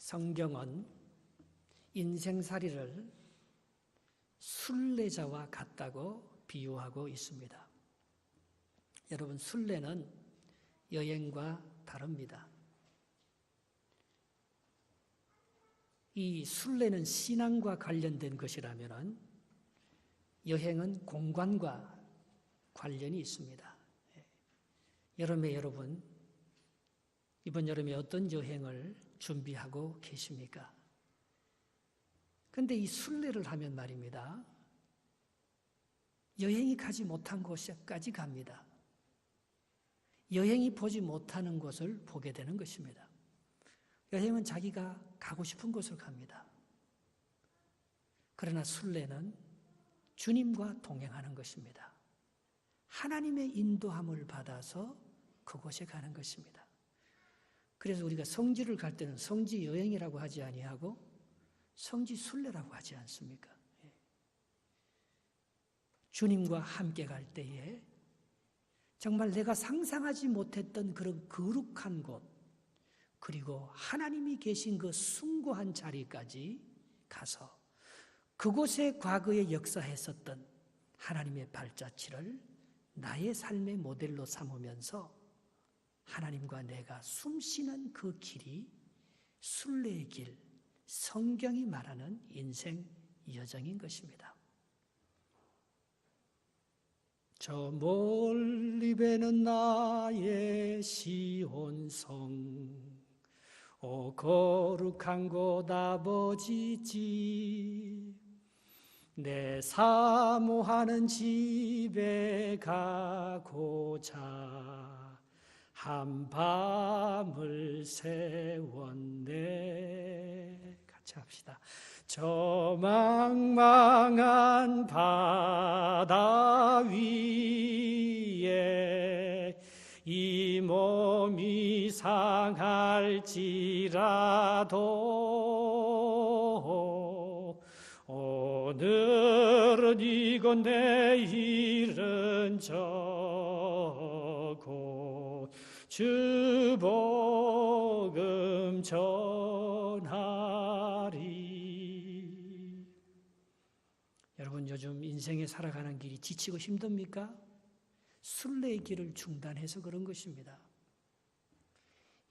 성경은 인생살이를 순례자와 같다고 비유하고 있습니다. 여러분, 순례는 여행과 다릅니다. 이 순례는 신앙과 관련된 것이라면 여행은 공간과 관련이 있습니다. 여러분, 이번 여름에 어떤 여행을 준비하고 계십니까? 그런데 이 순례를 하면 말입니다. 여행이 가지 못한 곳까지 갑니다. 여행이 보지 못하는 곳을 보게 되는 것입니다. 여행은 자기가 가고 싶은 곳을 갑니다. 그러나 순례는 주님과 동행하는 것입니다. 하나님의 인도함을 받아서 그곳에 가는 것입니다. 그래서 우리가 성지를 갈 때는 성지 여행이라고 하지 아니하고 성지 순례라고 하지 않습니까? 주님과 함께 갈 때에 정말 내가 상상하지 못했던 그런 거룩한 곳, 그리고 하나님이 계신 그 숭고한 자리까지 가서 그곳에 과거에 역사했었던 하나님의 발자취를 나의 삶의 모델로 삼으면서 하나님과 내가 숨쉬는 그 길이 순례의 길, 성경이 말하는 인생 여정인 것입니다. 저 멀리 배는 나의 시온성, 오 거룩한 곳 아버지 집, 내 사모하는 집에 가고자 한밤을 세웠네. 같이 합시다. 저 망망한 바다 위에 이 몸이 상할지라도 오늘은 이곳 내일은 저곳 주 복음 전하리. 여러분, 요즘 인생에 살아가는 길이 지치고 힘듭니까? 순례의 길을 중단해서 그런 것입니다.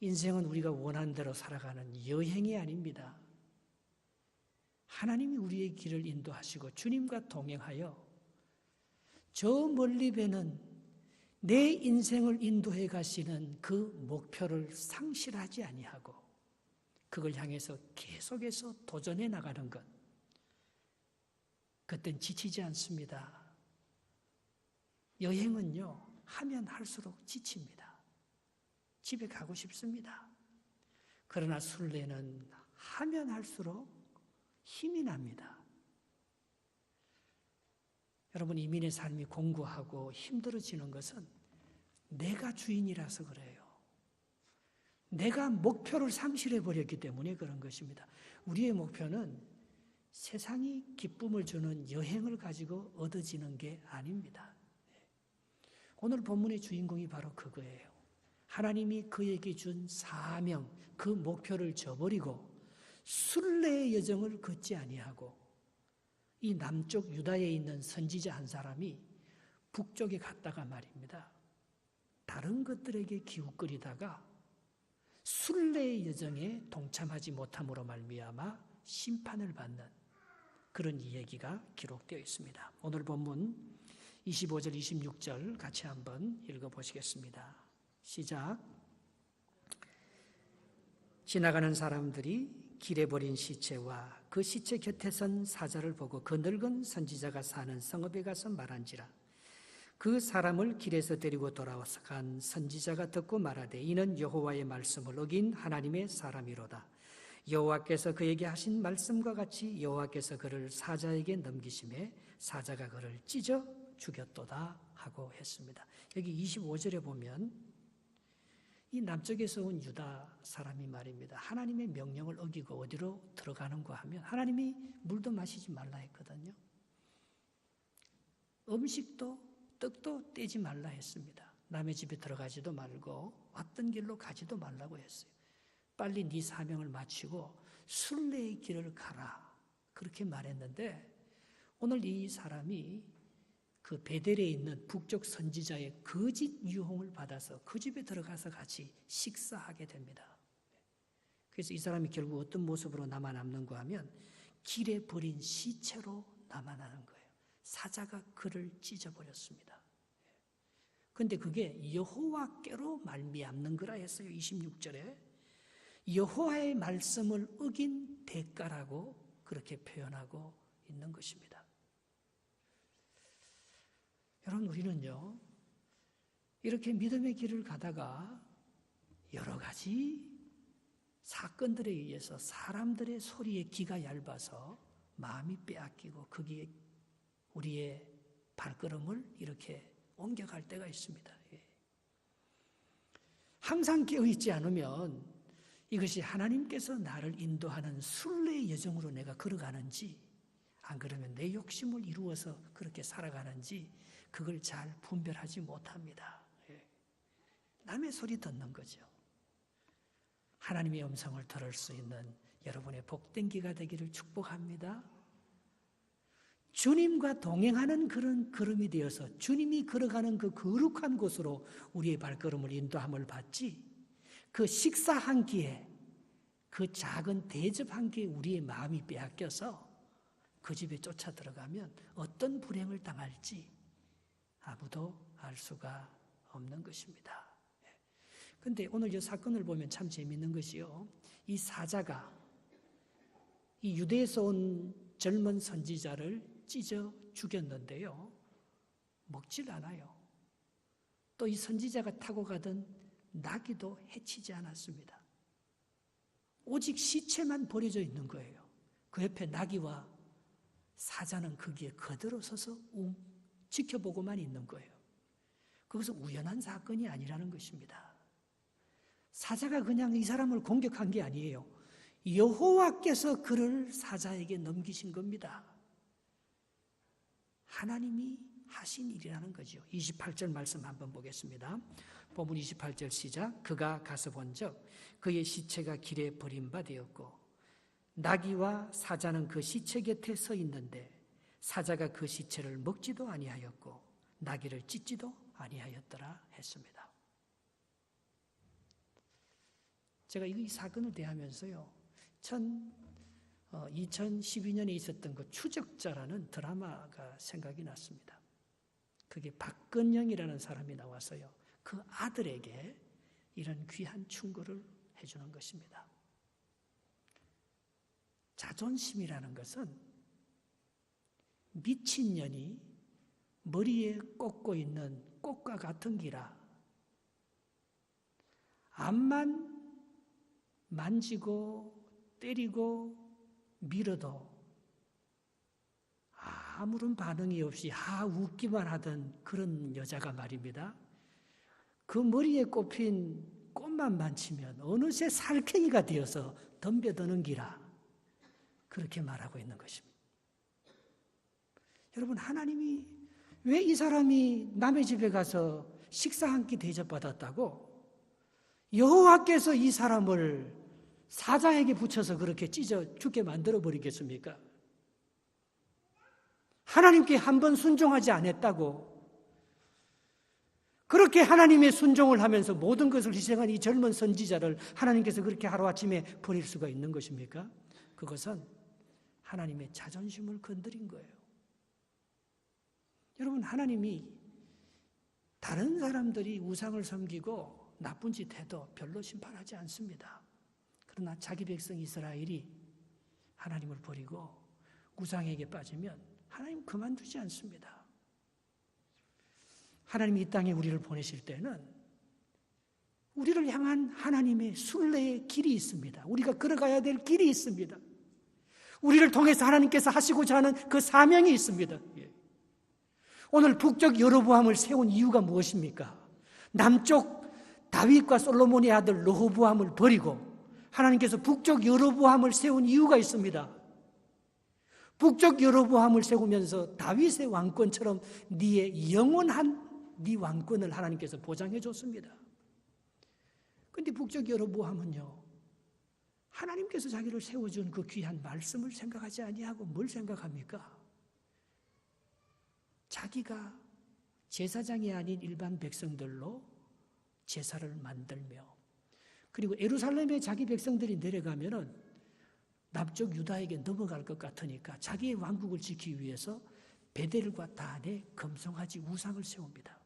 인생은 우리가 원하는 대로 살아가는 여행이 아닙니다. 하나님이 우리의 길을 인도하시고 주님과 동행하여 저 멀리 배는 내 인생을 인도해 가시는 그 목표를 상실하지 아니하고 그걸 향해서 계속해서 도전해 나가는 것, 그땐 지치지 않습니다. 여행은요, 하면 할수록 지칩니다. 집에 가고 싶습니다. 그러나 순례는 하면 할수록 힘이 납니다. 여러분, 이민의 삶이 공고하고 힘들어지는 것은 내가 주인이라서 그래요. 내가 목표를 상실해버렸기 때문에 그런 것입니다. 우리의 목표는 세상이 기쁨을 주는 여행을 가지고 얻어지는 게 아닙니다. 오늘 본문의 주인공이 바로 그거예요. 하나님이 그에게 준 사명, 그 목표를 저버리고 순례의 여정을 걷지 아니하고 이 남쪽 유다에 있는 선지자 한 사람이 북쪽에 갔다가 말입니다. 다른 것들에게 기웃거리다가 순례의 여정에 동참하지 못함으로 말미암아 심판을 받는 그런 이야기가 기록되어 있습니다. 오늘 본문 25절, 26절 같이 한번 읽어보시겠습니다. 시작. 지나가는 사람들이 길에 버린 시체와 그 시체 곁에 선 사자를 보고 그 늙은 선지자가 사는 성읍에 가서 말한지라. 그 사람을 길에서 데리고 돌아와서 간 선지자가 듣고 말하되 이는 여호와의 말씀을 어긴 하나님의 사람이로다. 여호와께서 그에게 하신 말씀과 같이 여호와께서 그를 사자에게 넘기심에 사자가 그를 찢어 죽였도다 하고 했습니다. 여기 25절에 보면 이 남쪽에서 온 유다 사람이 말입니다. 하나님의 명령을 어기고 어디로 들어가는가 하면 하나님이 물도 마시지 말라 했거든요. 음식도 떡도 떼지 말라 했습니다. 남의 집에 들어가지도 말고 왔던 길로 가지도 말라고 했어요. 빨리 네 사명을 마치고 순례의 길을 가라. 그렇게 말했는데 오늘 이 사람이 그 베델에 있는 북쪽 선지자의 거짓 유혹을 받아서 그 집에 들어가서 같이 식사하게 됩니다. 그래서 이 사람이 결국 어떤 모습으로 남아남는가 하면 길에 버린 시체로 남아나는 거예요. 사자가 그를 찢어버렸습니다. 그런데 그게 여호와께로 말미암는 거라 했어요. 26절에 여호와의 말씀을 어긴 대가라고 그렇게 표현하고 있는 것입니다. 여러분, 우리는요 이렇게 믿음의 길을 가다가 여러 가지 사건들에 의해서 사람들의 소리에 귀가 얇아서 마음이 빼앗기고 거기에 우리의 발걸음을 이렇게 옮겨갈 때가 있습니다. 항상 깨어있지 않으면 이것이 하나님께서 나를 인도하는 순례의 여정으로 내가 걸어가는지 안 그러면 내 욕심을 이루어서 그렇게 살아가는지 그걸 잘 분별하지 못합니다. 남의 소리 듣는 거죠. 하나님의 음성을 들을 수 있는 여러분의 복된 기가 되기를 축복합니다. 주님과 동행하는 그런 걸음이 되어서 주님이 걸어가는 그 거룩한 곳으로 우리의 발걸음을 인도함을 받지, 그 식사 한 끼에, 그 작은 대접 한 끼에 우리의 마음이 빼앗겨서 그 집에 쫓아 들어가면 어떤 불행을 당할지 아무도 알 수가 없는 것입니다. 그런데 오늘 이 사건을 보면 참 재미있는 것이요, 이 사자가 이 유대에서 온 젊은 선지자를 찢어 죽였는데요, 먹질 않아요. 또 이 선지자가 타고 가던 나귀도 해치지 않았습니다. 오직 시체만 버려져 있는 거예요. 그 옆에 나귀와 사자는 거기에 그대로 서서 지켜보고만 있는 거예요. 그것은 우연한 사건이 아니라는 것입니다. 사자가 그냥 이 사람을 공격한 게 아니에요. 여호와께서 그를 사자에게 넘기신 겁니다. 하나님이 하신 일이라는 거죠. 28절 말씀 한번 보겠습니다. 본문 28절 시작. 그가 가서 본즉 그의 시체가 길에 버림받았고 나귀와 사자는 그 시체 곁에 서 있는데 사자가 그 시체를 먹지도 아니하였고 나귀를 찢지도 아니하였더라 했습니다. 제가 이 사건을 대하면서요, 2012년에 있었던 그 추적자라는 드라마가 생각이 났습니다. 그게 박건영이라는 사람이 나와서요, 그 아들에게 이런 귀한 충고를 해주는 것입니다. 자존심이라는 것은 미친년이 머리에 꽂고 있는 꽃과 같은 기라. 암만 만지고 때리고 밀어도 아무런 반응이 없이 웃기만 하던 그런 여자가 말입니다. 그 머리에 꼽힌 꽃만 만지면 어느새 살쾡이가 되어서 덤벼드는 기라. 그렇게 말하고 있는 것입니다. 여러분, 하나님이 왜 이 사람이 남의 집에 가서 식사 한 끼 대접받았다고 여호와께서 이 사람을 사자에게 붙여서 그렇게 찢어 죽게 만들어 버리겠습니까? 하나님께 한 번 순종하지 않았다고 그렇게 하나님의 순종을 하면서 모든 것을 희생한 이 젊은 선지자를 하나님께서 그렇게 하루아침에 버릴 수가 있는 것입니까? 그것은 하나님의 자존심을 건드린 거예요. 여러분, 하나님이 다른 사람들이 우상을 섬기고 나쁜 짓 해도 별로 심판하지 않습니다. 그러나 자기 백성 이스라엘이 하나님을 버리고 우상에게 빠지면 하나님 그만두지 않습니다. 하나님이 이 땅에 우리를 보내실 때는 우리를 향한 하나님의 순례의 길이 있습니다. 우리가 걸어가야 될 길이 있습니다. 우리를 통해서 하나님께서 하시고자 하는 그 사명이 있습니다. 오늘 북쪽 여로보암을 세운 이유가 무엇입니까? 남쪽 다윗과 솔로몬의 아들 르호보암을 버리고 하나님께서 북쪽 여로보암을 세운 이유가 있습니다. 북쪽 여로보암을 세우면서 다윗의 왕권처럼 네의 영원한 네 왕권을 하나님께서 보장해 줬습니다. 그런데 북쪽 여로보암은요, 하나님께서 자기를 세워준 그 귀한 말씀을 생각하지 아니하고 뭘 생각합니까? 자기가 제사장이 아닌 일반 백성들로 제사를 만들며, 그리고 예루살렘에 자기 백성들이 내려가면은 남쪽 유다에게 넘어갈 것 같으니까 자기의 왕국을 지키기 위해서 베델과 단에 금송아지 우상을 세웁니다.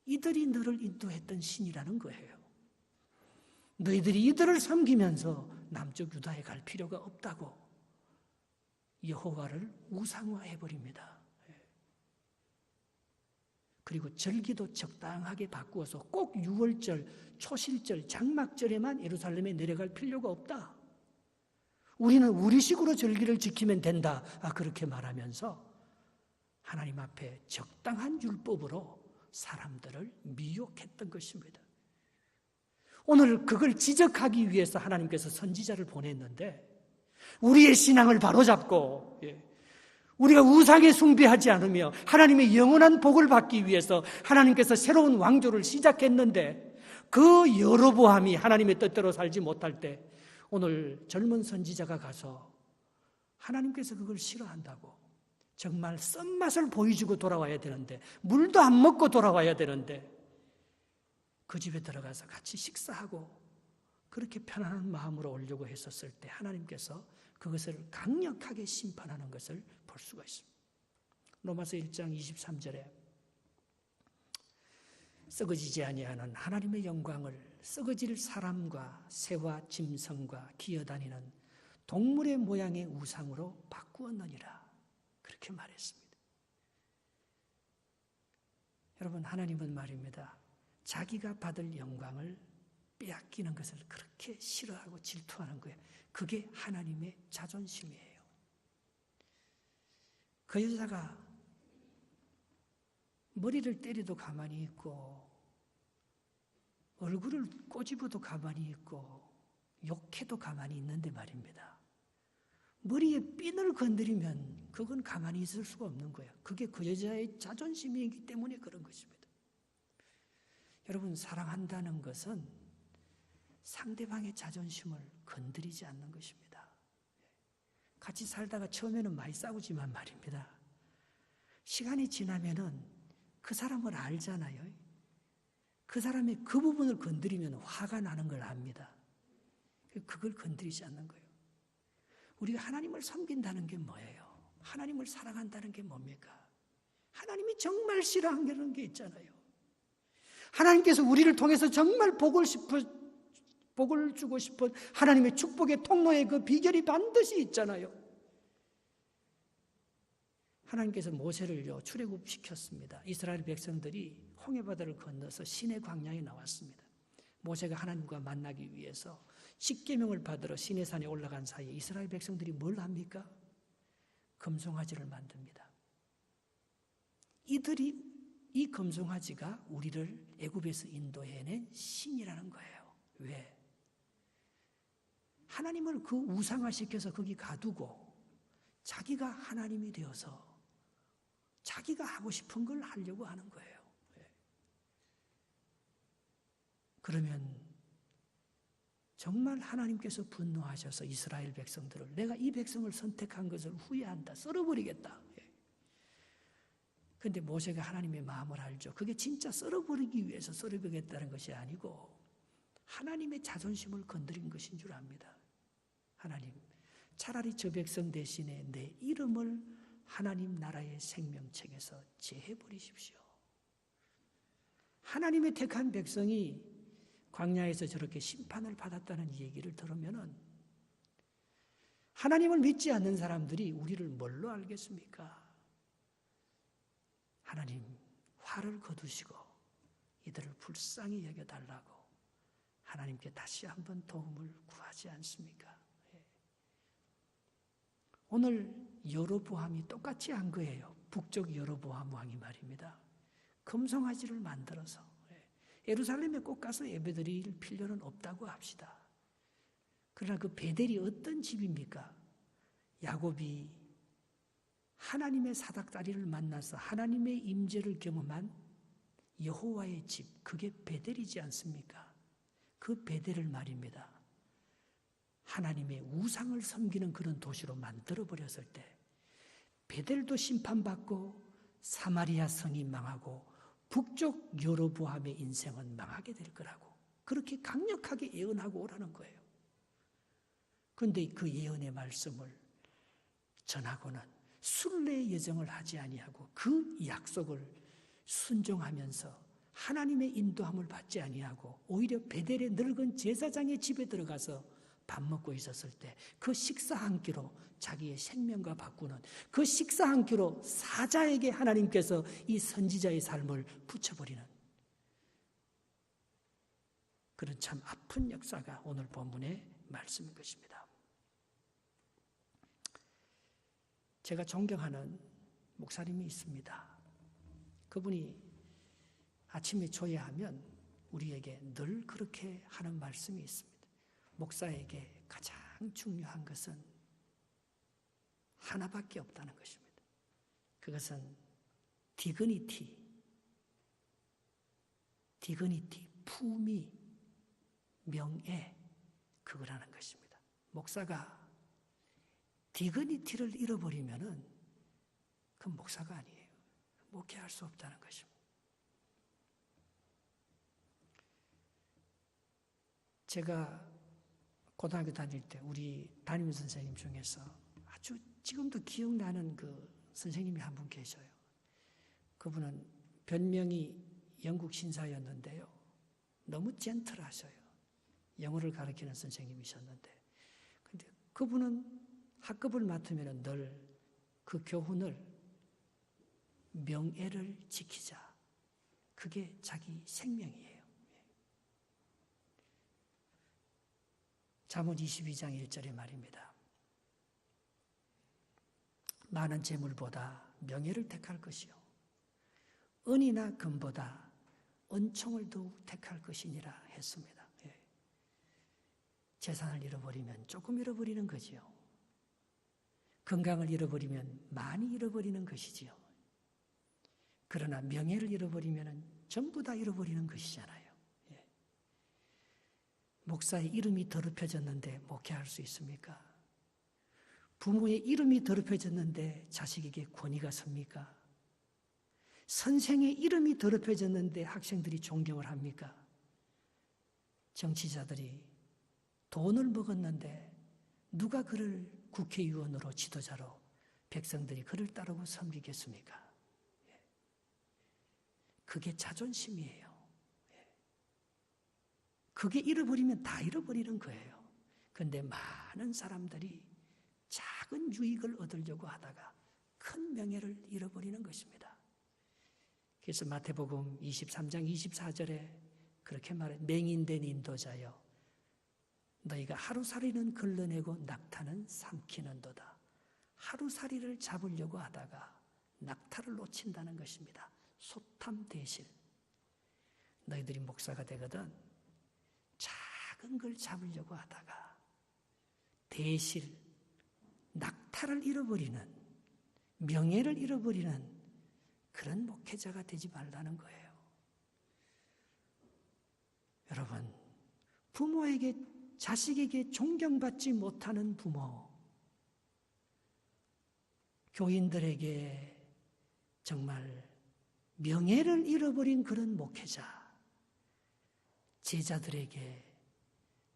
이들이 너를 인도했던 신이라는 거예요. 너희들이 이들을 섬기면서 남쪽 유다에 갈 필요가 없다고 여호와를 우상화해버립니다. 그리고 절기도 적당하게 바꾸어서 꼭 6월절, 초실절, 장막절에만 예루살렘에 내려갈 필요가 없다. 우리는 우리식으로 절기를 지키면 된다. 그렇게 말하면서 하나님 앞에 적당한 율법으로 사람들을 미혹했던 것입니다. 오늘 그걸 지적하기 위해서 하나님께서 선지자를 보냈는데, 우리의 신앙을 바로잡고 우리가 우상에 숭배하지 않으며 하나님의 영원한 복을 받기 위해서 하나님께서 새로운 왕조를 시작했는데, 그 여로보암이 하나님의 뜻대로 살지 못할 때 오늘 젊은 선지자가 가서 하나님께서 그걸 싫어한다고, 정말 썬맛을 보여주고 돌아와야 되는데, 물도 안 먹고 돌아와야 되는데, 그 집에 들어가서 같이 식사하고 그렇게 편안한 마음으로 오려고 했었을 때 하나님께서 그것을 강력하게 심판하는 것을 볼 수가 있습니다. 로마서 1장 23절에 썩어지지 아니하는 하나님의 영광을 썩어질 사람과 새와 짐승과 기어다니는 동물의 모양의 우상으로 바꾸었느니라, 그렇게 말했습니다. 여러분, 하나님은 말입니다, 자기가 받을 영광을 빼앗기는 것을 그렇게 싫어하고 질투하는 거예요. 그게 하나님의 자존심이에요. 그 여자가 머리를 때려도 가만히 있고 얼굴을 꼬집어도 가만히 있고 욕해도 가만히 있는데 말입니다, 머리에 핀을 건드리면 그건 가만히 있을 수가 없는 거예요. 그게 그 여자의 자존심이기 때문에 그런 것입니다. 여러분, 사랑한다는 것은 상대방의 자존심을 건드리지 않는 것입니다. 같이 살다가 처음에는 많이 싸우지만 말입니다, 시간이 지나면은 그 사람을 알잖아요. 그 사람의 그 부분을 건드리면 화가 나는 걸 압니다. 그걸 건드리지 않는 거예요. 우리가 하나님을 섬긴다는 게 뭐예요? 하나님을 사랑한다는 게 뭡니까? 하나님이 정말 싫어하는 게 있잖아요. 하나님께서 우리를 통해서 정말 복을 주고 싶은 하나님의 축복의 통로의 그 비결이 반드시 있잖아요. 하나님께서 모세를요 출애굽시켰습니다. 이스라엘 백성들이 홍해바다를 건너서 시내 광야에 나왔습니다. 모세가 하나님과 만나기 위해서 십계명을 받으러 시내산에 올라간 사이에 이스라엘 백성들이 뭘 합니까? 금송아지를 만듭니다. 이 금송아지가 우리를 애굽에서 인도해낸 신이라는 거예요. 왜? 하나님을 그 우상화시켜서 거기 가두고 자기가 하나님이 되어서 자기가 하고 싶은 걸 하려고 하는 거예요. 그러면 정말 하나님께서 분노하셔서 이스라엘 백성들을, 내가 이 백성을 선택한 것을 후회한다, 썰어버리겠다. 그런데 모세가 하나님의 마음을 알죠. 그게 진짜 썰어버리기 위해서 썰어버리겠다는 것이 아니고 하나님의 자존심을 건드린 것인 줄 압니다. 하나님, 차라리 저 백성 대신에 내 이름을 하나님 나라의 생명책에서 제해버리십시오. 하나님의 택한 백성이 광야에서 저렇게 심판을 받았다는 얘기를 들으면은 하나님을 믿지 않는 사람들이 우리를 뭘로 알겠습니까? 하나님, 화를 거두시고 이들을 불쌍히 여겨달라고 하나님께 다시 한번 도움을 구하지 않습니까? 오늘 여로보암이 똑같이 한 거예요. 북쪽 여로보암 왕이 말입니다. 금송아지를 만들어서 예루살렘에 꼭 가서 예배드릴 필요는 없다고 합시다. 그러나 그 베델이 어떤 집입니까? 야곱이 하나님의 사닥다리를 만나서 하나님의 임재를 경험한 여호와의 집, 그게 베델이지 않습니까? 그 베델을 말입니다, 하나님의 우상을 섬기는 그런 도시로 만들어버렸을 때 베델도 심판받고 사마리아 성이 망하고 북쪽 여로보암의 인생은 망하게 될 거라고 그렇게 강력하게 예언하고 오라는 거예요. 그런데 그 예언의 말씀을 전하고는 순례의 여정을 하지 아니하고 그 약속을 순종하면서 하나님의 인도함을 받지 아니하고 오히려 베델의 늙은 제사장의 집에 들어가서 밥 먹고 있었을 때 그 식사 한 끼로 자기의 생명과 바꾸는 그 식사 한 끼로 사자에게 하나님께서 이 선지자의 삶을 붙여버리는 그런 참 아픈 역사가 오늘 본문의 말씀인 것입니다. 제가 존경하는 목사님이 있습니다. 그분이 아침에 조회하면 우리에게 늘 그렇게 하는 말씀이 있습니다. 목사에게 가장 중요한 것은 하나밖에 없다는 것입니다. 그것은 디그니티, 품위, 명예, 그거라는 것입니다. 목사가 디그니티를 잃어버리면은 그건 목사가 아니에요. 목회할 수 없다는 것입니다. 제가 고등학교 다닐 때 우리 담임 선생님 중에서 아주 지금도 기억나는 그 선생님이 한 분 계셔요. 그분은 별명이 영국 신사였는데요. 너무 젠틀하셔요. 영어를 가르치는 선생님이셨는데, 근데 그분은 학급을 맡으면 늘 그 교훈을 명예를 지키자. 그게 자기 생명이에요. 잠언 22장 1절의 말입니다. 많은 재물보다 명예를 택할 것이요 은이나 금보다 은총을 더욱 택할 것이니라 했습니다. 재산을 잃어버리면 조금 잃어버리는 거지요. 건강을 잃어버리면 많이 잃어버리는 것이지요. 그러나 명예를 잃어버리면 전부 다 잃어버리는 것이잖아요. 목사의 이름이 더럽혀졌는데 목회할 수 있습니까? 부모의 이름이 더럽혀졌는데 자식에게 권위가 섭니까? 선생의 이름이 더럽혀졌는데 학생들이 존경을 합니까? 정치자들이 돈을 먹었는데 누가 그를 국회의원으로 지도자로 백성들이 그를 따르고 섬기겠습니까? 그게 자존심이에요. 그게 잃어버리면 다 잃어버리는 거예요. 그런데 많은 사람들이 작은 유익을 얻으려고 하다가 큰 명예를 잃어버리는 것입니다. 그래서 마태복음 23장 24절에 그렇게 말해, 맹인된 인도자여 너희가 하루살이는 걸러내고 낙타는 삼키는도다. 하루살이를 잡으려고 하다가 낙타를 놓친다는 것입니다. 소탐대실. 너희들이 목사가 되거든 작은 걸 잡으려고 하다가 대실, 낙타를 잃어버리는, 명예를 잃어버리는 그런 목회자가 되지 말라는 거예요. 여러분, 부모에게, 자식에게 존경받지 못하는 부모, 교인들에게 정말 명예를 잃어버린 그런 목회자, 제자들에게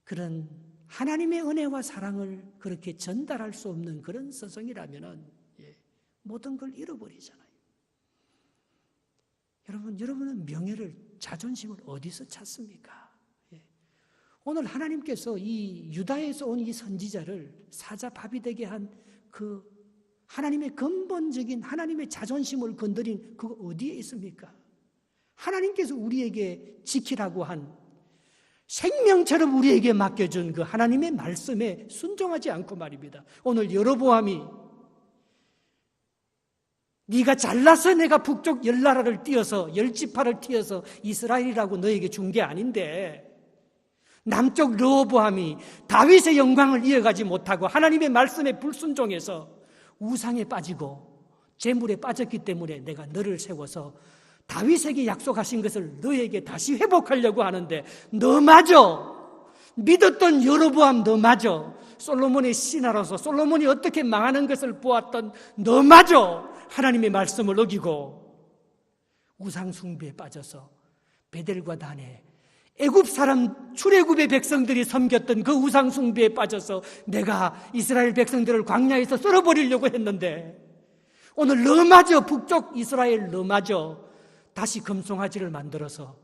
그런 하나님의 은혜와 사랑을 그렇게 전달할 수 없는 그런 서성이라면 모든 걸 잃어버리잖아요. 여러분은 명예를, 자존심을 어디서 찾습니까? 오늘 하나님께서 이 유다에서 온 이 선지자를 사자 밥이 되게 한 그 하나님의 근본적인 하나님의 자존심을 건드린 그거 어디에 있습니까? 하나님께서 우리에게 지키라고 한 생명처럼 우리에게 맡겨준 그 하나님의 말씀에 순종하지 않고 말입니다. 오늘 여로보암이 네가 잘나서 내가 북쪽 10나라를 띄어서 10지파를 띄어서 이스라엘이라고 너에게 준 게 아닌데 남쪽 르호보암이 다윗의 영광을 이어가지 못하고 하나님의 말씀에 불순종해서 우상에 빠지고 재물에 빠졌기 때문에 내가 너를 세워서 다윗에게 약속하신 것을 너에게 다시 회복하려고 하는데 너마저 믿었던 여로보암 너마저, 솔로몬의 신하로서 솔로몬이 어떻게 망하는 것을 보았던 너마저 하나님의 말씀을 어기고 우상 숭배에 빠져서 베델과 단에 애굽 사람 출애굽의 백성들이 섬겼던 그 우상 숭배에 빠져서 내가 이스라엘 백성들을 광야에서 썰어버리려고 했는데 오늘 너마저 북쪽 이스라엘 너마저 다시 금송아지를 만들어서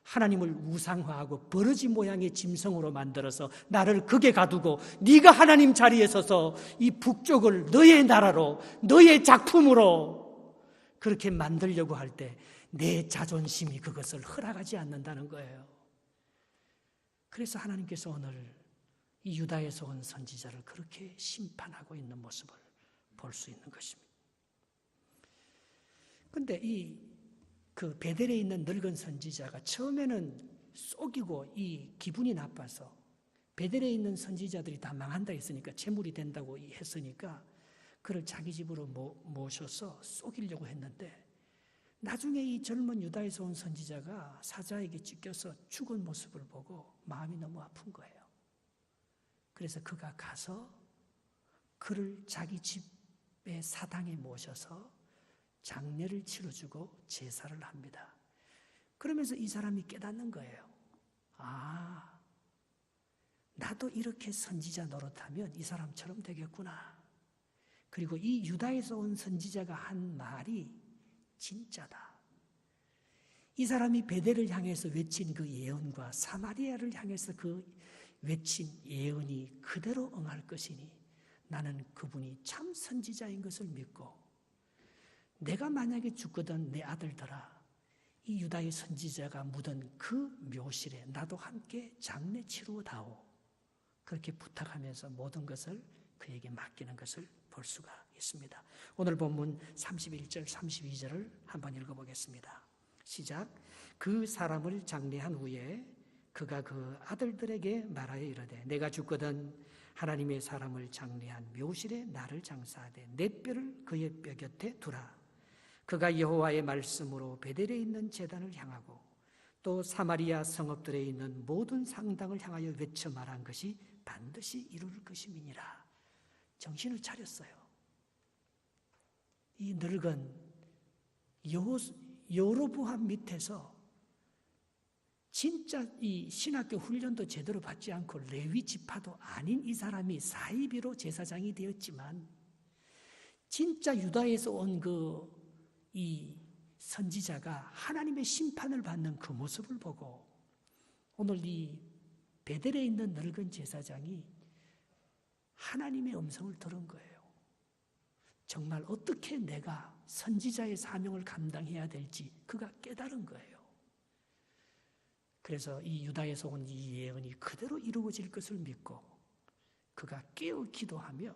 하나님을 우상화하고 버러지 모양의 짐승으로 만들어서 나를 극에 가두고 네가 하나님 자리에 서서 이 북쪽을 너의 나라로 너의 작품으로 그렇게 만들려고 할 때 내 자존심이 그것을 허락하지 않는다는 거예요. 그래서 하나님께서 오늘 이 유다에서 온 선지자를 그렇게 심판하고 있는 모습을 볼 수 있는 것입니다. 그런데 그 베델에 있는 늙은 선지자가 처음에는 속이고 이 기분이 나빠서 베델에 있는 선지자들이 다 망한다 했으니까 재물이 된다고 했으니까 그를 자기 집으로 모셔서 속이려고 했는데 나중에 이 젊은 유다에서 온 선지자가 사자에게 찢겨서 죽은 모습을 보고 마음이 너무 아픈 거예요. 그래서 그가 가서 그를 자기 집의 사당에 모셔서 장례를 치러주고 제사를 합니다. 그러면서 이 사람이 깨닫는 거예요. 아, 나도 이렇게 선지자 노릇하면 이 사람처럼 되겠구나. 그리고 이 유다에서 온 선지자가 한 말이 진짜다. 이 사람이 베델을 향해서 외친 그 예언과 사마리아를 향해서 그 외친 예언이 그대로 응할 것이니 나는 그분이 참 선지자인 것을 믿고 내가 만약에 죽거든 내 아들들아 이 유다의 선지자가 묻은 그 묘실에 나도 함께 장례 치루어 다오. 그렇게 부탁하면서 모든 것을 그에게 맡기는 것을 볼 수가 있습니다. 오늘 본문 31절 32절을 한번 읽어보겠습니다. 시작. 그 사람을 장례한 후에 그가 그 아들들에게 말하여 이르되 내가 죽거든 하나님의 사람을 장례한 묘실에 나를 장사하되 내 뼈를 그의 뼈 곁에 두라. 그가 여호와의 말씀으로 베델에 있는 제단을 향하고 또 사마리아 성읍들에 있는 모든 상당을 향하여 외쳐 말한 것이 반드시 이룰 것임이니라. 정신을 차렸어요. 이 늙은 여로보암 밑에서 진짜 이 신학교 훈련도 제대로 받지 않고 레위 지파도 아닌 이 사람이 사이비로 제사장이 되었지만 진짜 유다에서 온 이 선지자가 하나님의 심판을 받는 그 모습을 보고 오늘 이 베델에 있는 늙은 제사장이 하나님의 음성을 들은 거예요. 정말 어떻게 내가 선지자의 사명을 감당해야 될지 그가 깨달은 거예요. 그래서 이 유다에서 온 이 예언이 그대로 이루어질 것을 믿고 그가 깨어 기도하며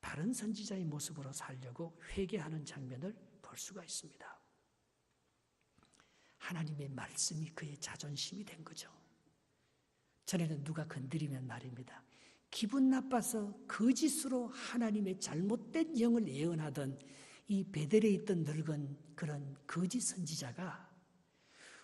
바른 선지자의 모습으로 살려고 회개하는 장면을 볼 수가 있습니다. 하나님의 말씀이 그의 자존심이 된 거죠. 전에는 누가 건드리면 말입니다. 기분 나빠서 거짓으로 하나님의 잘못된 영을 예언하던 이 베델에 있던 늙은 그런 거짓 선지자가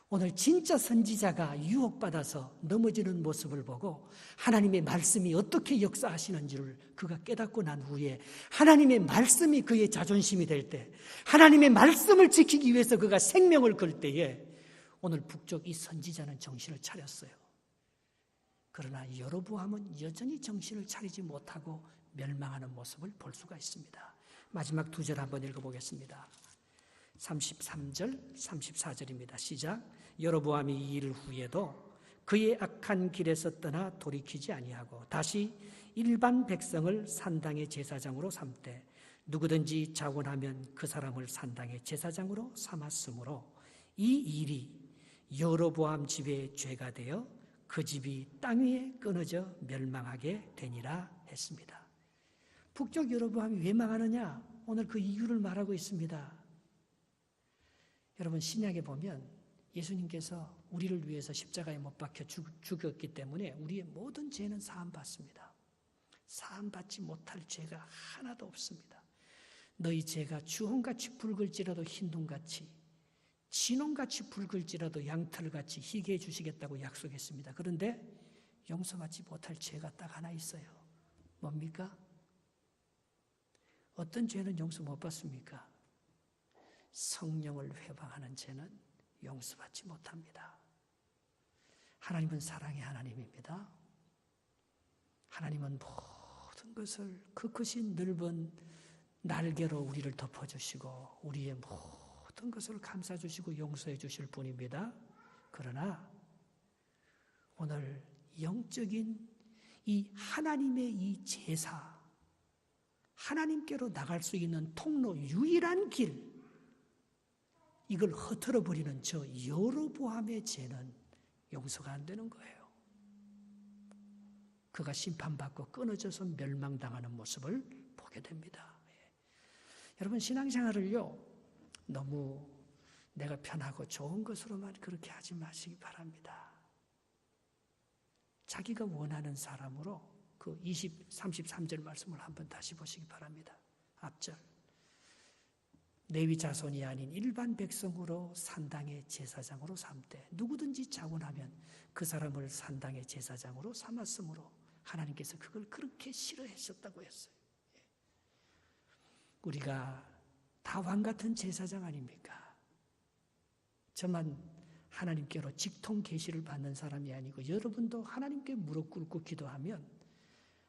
오늘 진짜 선지자가 유혹받아서 넘어지는 모습을 보고 하나님의 말씀이 어떻게 역사하시는지를 그가 깨닫고 난 후에 하나님의 말씀이 그의 자존심이 될 때 하나님의 말씀을 지키기 위해서 그가 생명을 걸 때에 오늘 북쪽 이 선지자는 정신을 차렸어요. 그러나 여로보암은 여전히 정신을 차리지 못하고 멸망하는 모습을 볼 수가 있습니다. 마지막 두 절 한번 읽어보겠습니다. 33절, 34절입니다. 시작. 여로보암이 이 일 후에도 그의 악한 길에서 떠나 돌이키지 아니하고 다시 일반 백성을 산당의 제사장으로 삼되 누구든지 자원하면 그 사람을 산당의 제사장으로 삼았으므로 이 일이 여로보암 집의 죄가 되어 그 집이 땅 위에 끊어져 멸망하게 되니라 했습니다. 북쪽 여로보암이 왜 망하느냐? 오늘 그 이유를 말하고 있습니다. 여러분 신약에 보면 예수님께서 우리를 위해서 십자가에 못 박혀 죽었기 때문에 우리의 모든 죄는 사함받습니다. 사함받지 못할 죄가 하나도 없습니다. 너희 죄가 주홍같이 붉을지라도 흰동같이 진홍같이 붉을지라도 양털같이 희게 해주시겠다고 약속했습니다. 그런데 용서받지 못할 죄가 딱 하나 있어요. 뭡니까? 어떤 죄는 용서 못 받습니까? 성령을 회방하는 죄는 용서받지 못합니다. 하나님은 사랑의 하나님입니다. 하나님은 모든 것을 그 크신 넓은 날개로 우리를 덮어주시고 우리의 모든 것을 감싸주시고 용서해 주실 분입니다. 그러나 오늘 영적인 이 하나님의 이 제사, 하나님께로 나갈 수 있는 통로, 유일한 길, 이걸 허틀어 버리는 저 여로보암의 죄는 용서가 안 되는 거예요. 그가 심판받고 끊어져서 멸망당하는 모습을 보게 됩니다. 여러분, 신앙생활을요, 너무 내가 편하고 좋은 것으로만 그렇게 하지 마시기 바랍니다. 자기가 원하는 사람으로 그 33절 말씀을 한번 다시 보시기 바랍니다. 앞절. 레위 자손이 아닌 일반 백성으로 산당의 제사장으로 삼되 누구든지 자원하면 그 사람을 산당의 제사장으로 삼았으므로 하나님께서 그걸 그렇게 싫어하셨다고 했어요. 우리가 다 왕같은 제사장 아닙니까? 저만 하나님께로 직통 계시를 받는 사람이 아니고 여러분도 하나님께 무릎 꿇고 기도하면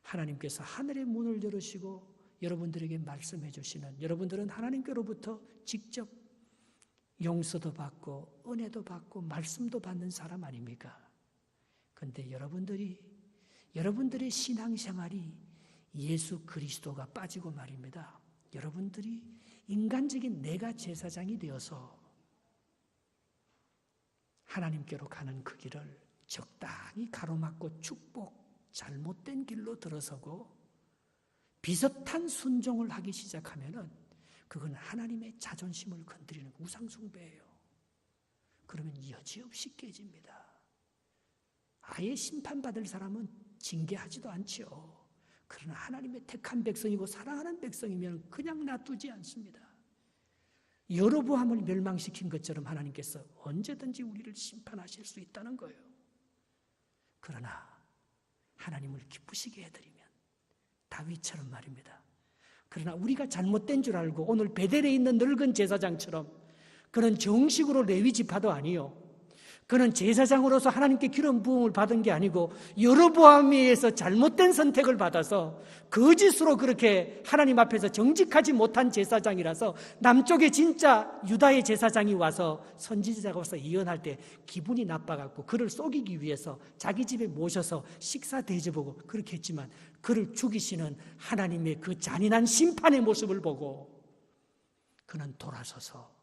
하나님께서 하늘의 문을 열으시고 여러분들에게 말씀해 주시는, 여러분들은 하나님께로부터 직접 용서도 받고 은혜도 받고 말씀도 받는 사람 아닙니까? 그런데 여러분들의 신앙생활이 예수 그리스도가 빠지고 말입니다. 여러분들이 인간적인 내가 제사장이 되어서 하나님께로 가는 그 길을 적당히 가로막고 축복, 잘못된 길로 들어서고 비슷한 순종을 하기 시작하면은 그건 하나님의 자존심을 건드리는 우상숭배예요. 그러면 여지없이 깨집니다. 아예 심판받을 사람은 징계하지도 않지요. 그러나 하나님의 택한 백성이고 사랑하는 백성이면 그냥 놔두지 않습니다. 여로보암을 멸망시킨 것처럼 하나님께서 언제든지 우리를 심판하실 수 있다는 거예요. 그러나 하나님을 기쁘시게 해드리면 다윗처럼 말입니다. 그러나 우리가 잘못된 줄 알고 오늘 베델에 있는 늙은 제사장처럼 그는 정식으로 레위 지파도 아니요, 그는 제사장으로서 하나님께 기름 부음을 받은 게 아니고 여로보암에 의해서 잘못된 선택을 받아서 거짓으로 그렇게 하나님 앞에서 정직하지 못한 제사장이라서 남쪽에 진짜 유다의 제사장이 와서 선지자가 와서 예언할 때 기분이 나빠갖고 그를 속이기 위해서 자기 집에 모셔서 식사 대접하고 그렇게 했지만 그를 죽이시는 하나님의 그 잔인한 심판의 모습을 보고 그는 돌아서서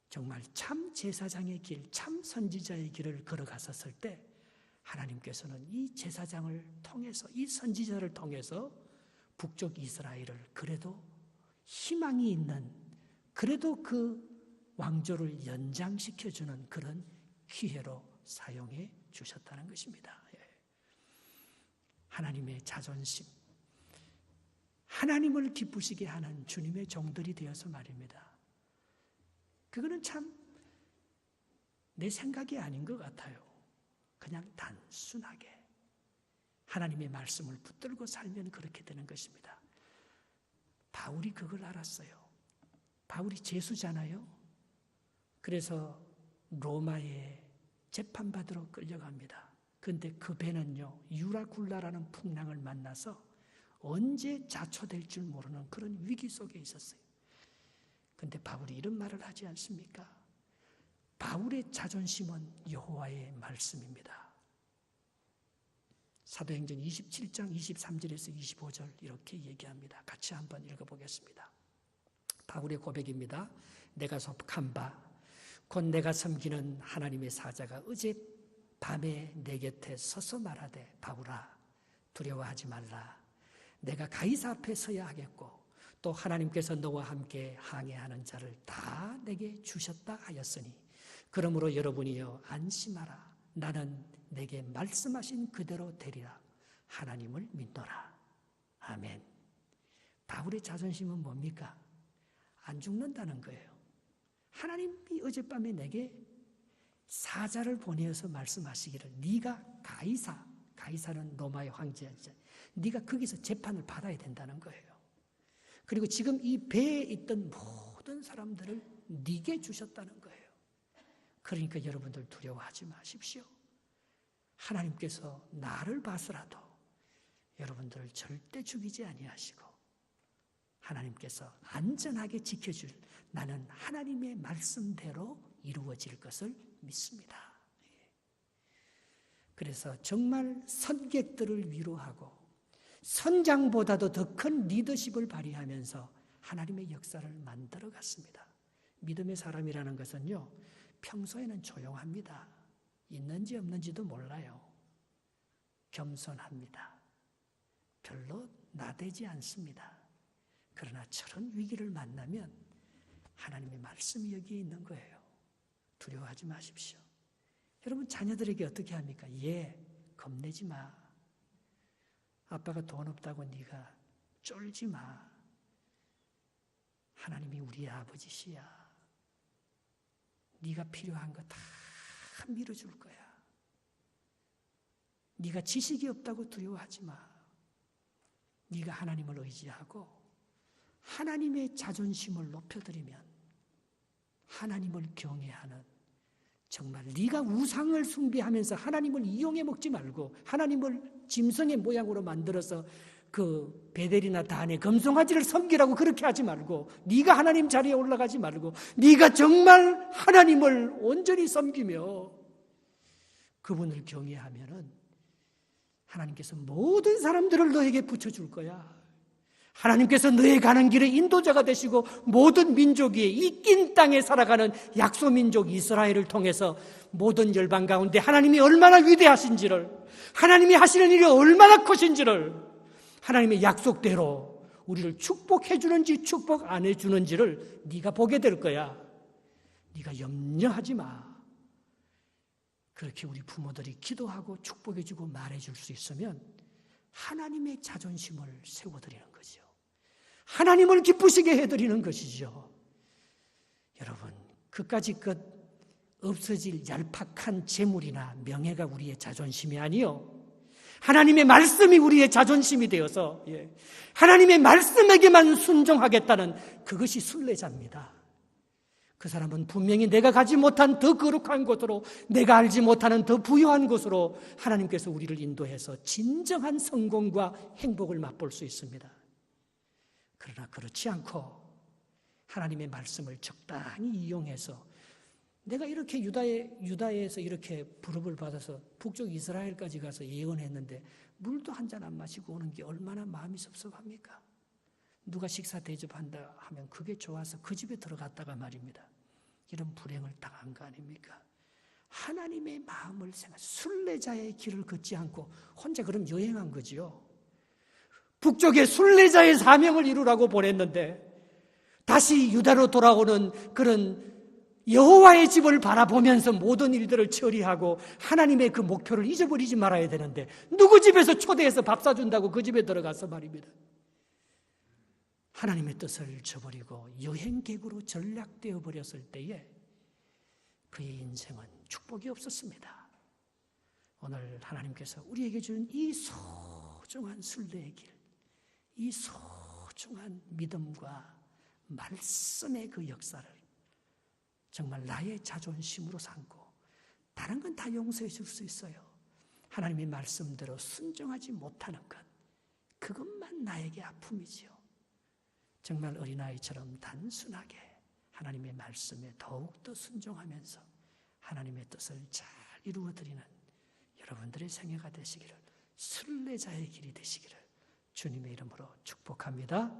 정말 참 제사장의 길, 참 선지자의 길을 걸어갔었을 때 하나님께서는 이 제사장을 통해서, 이 선지자를 통해서 북쪽 이스라엘을 그래도 희망이 있는, 그래도 그 왕조를 연장시켜주는 그런 기회로 사용해 주셨다는 것입니다. 하나님의 자존심, 하나님을 기쁘시게 하는 주님의 종들이 되어서 말입니다. 그거는 참 내 생각이 아닌 것 같아요. 그냥 단순하게 하나님의 말씀을 붙들고 살면 그렇게 되는 것입니다. 바울이 그걸 알았어요. 바울이 죄수잖아요. 그래서 로마에 재판받으러 끌려갑니다. 그런데 그 배는요, 유라굴라라는 풍랑을 만나서 언제 자초될 줄 모르는 그런 위기 속에 있었어요. 그런데 바울이 이런 말을 하지 않습니까? 바울의 자존심은 여호와의 말씀입니다. 사도행전 27장 23절에서 25절 이렇게 얘기합니다. 같이 한번 읽어보겠습니다. 바울의 고백입니다. 내가 속한 바 곧 내가 섬기는 하나님의 사자가 어제 밤에 내 곁에 서서 말하되 바울아 두려워하지 말라. 내가 가이사 앞에 서야 하겠고 또 하나님께서 너와 함께 항해하는 자를 다 내게 주셨다 하였으니 그러므로 여러분이여 안심하라. 나는 내게 말씀하신 그대로 되리라. 하나님을 믿노라. 아멘. 바울의 자존심은 뭡니까? 안 죽는다는 거예요. 하나님이 어젯밤에 내게 사자를 보내어서 말씀하시기를 네가 가이사르는 로마의 황제였지. 네가 거기서 재판을 받아야 된다는 거예요. 그리고 지금 이 배에 있던 모든 사람들을 네게 주셨다는 거예요. 그러니까 여러분들 두려워하지 마십시오. 하나님께서 나를 봐서라도 여러분들을 절대 죽이지 아니하시고 하나님께서 안전하게 지켜줄, 나는 하나님의 말씀대로 이루어질 것을 믿습니다. 그래서 정말 선객들을 위로하고 선장보다도 더 큰 리더십을 발휘하면서 하나님의 역사를 만들어 갔습니다. 믿음의 사람이라는 것은요, 평소에는 조용합니다. 있는지 없는지도 몰라요. 겸손합니다. 별로 나대지 않습니다. 그러나 저런 위기를 만나면 하나님의 말씀이 여기에 있는 거예요. 두려워하지 마십시오. 여러분 자녀들에게 어떻게 합니까? 겁내지 마. 아빠가 돈 없다고 네가 쫄지 마. 하나님이 우리의 아버지시야. 네가 필요한 거 다 밀어줄 거야. 네가 지식이 없다고 두려워하지 마. 네가 하나님을 의지하고 하나님의 자존심을 높여드리면 하나님을 경외하는, 정말 네가 우상을 숭배하면서 하나님을 이용해 먹지 말고 하나님을 짐승의 모양으로 만들어서 그 베델이나 단에 금송아지를 섬기라고 그렇게 하지 말고, 네가 하나님 자리에 올라가지 말고 네가 정말 하나님을 온전히 섬기며 그분을 경외하면은 하나님께서 모든 사람들을 너에게 붙여줄 거야. 하나님께서 너의 가는 길의 인도자가 되시고 모든 민족이 이 낀 땅에 살아가는 약소민족 이스라엘을 통해서 모든 열방 가운데 하나님이 얼마나 위대하신지를, 하나님이 하시는 일이 얼마나 크신지를, 하나님의 약속대로 우리를 축복해 주는지 축복 안 해주는지를 네가 보게 될 거야. 네가 염려하지 마. 그렇게 우리 부모들이 기도하고 축복해 주고 말해 줄 수 있으면 하나님의 자존심을 세워드리는 거죠. 하나님을 기쁘시게 해드리는 것이죠. 여러분, 그까짓 없어질 얄팍한 재물이나 명예가 우리의 자존심이 아니요, 하나님의 말씀이 우리의 자존심이 되어서 하나님의 말씀에게만 순종하겠다는 그것이 순례자입니다. 그 사람은 분명히 내가 가지 못한 더 거룩한 곳으로, 내가 알지 못하는 더 부유한 곳으로 하나님께서 우리를 인도해서 진정한 성공과 행복을 맛볼 수 있습니다. 그러나 그렇지 않고 하나님의 말씀을 적당히 이용해서 내가 이렇게 유다에서 이렇게 부름을 받아서 북쪽 이스라엘까지 가서 예언했는데 물도 한 잔 안 마시고 오는 게 얼마나 마음이 섭섭합니까? 누가 식사 대접한다 하면 그게 좋아서 그 집에 들어갔다가 말입니다. 이런 불행을 당한 거 아닙니까? 하나님의 마음을 생각, 순례자의 길을 걷지 않고 혼자 그럼 여행한 거지요. 북쪽에 순례자의 사명을 이루라고 보냈는데 다시 유다로 돌아오는 그런 여호와의 집을 바라보면서 모든 일들을 처리하고 하나님의 그 목표를 잊어버리지 말아야 되는데 누구 집에서 초대해서 밥 사준다고 그 집에 들어가서 말입니다. 하나님의 뜻을 저버리고 여행객으로 전락되어 버렸을 때에 그의 인생은 축복이 없었습니다. 오늘 하나님께서 우리에게 준 이 소중한 순례의 길, 이 소중한 믿음과 말씀의 그 역사를 정말 나의 자존심으로 삼고 다른 건 다 용서해 줄 수 있어요. 하나님의 말씀대로 순종하지 못하는 것, 그것만 나에게 아픔이지요. 정말 어린아이처럼 단순하게 하나님의 말씀에 더욱더 순종하면서 하나님의 뜻을 잘 이루어드리는 여러분들의 생애가 되시기를, 순례자의 길이 되시기를 주님의 이름으로 축복합니다.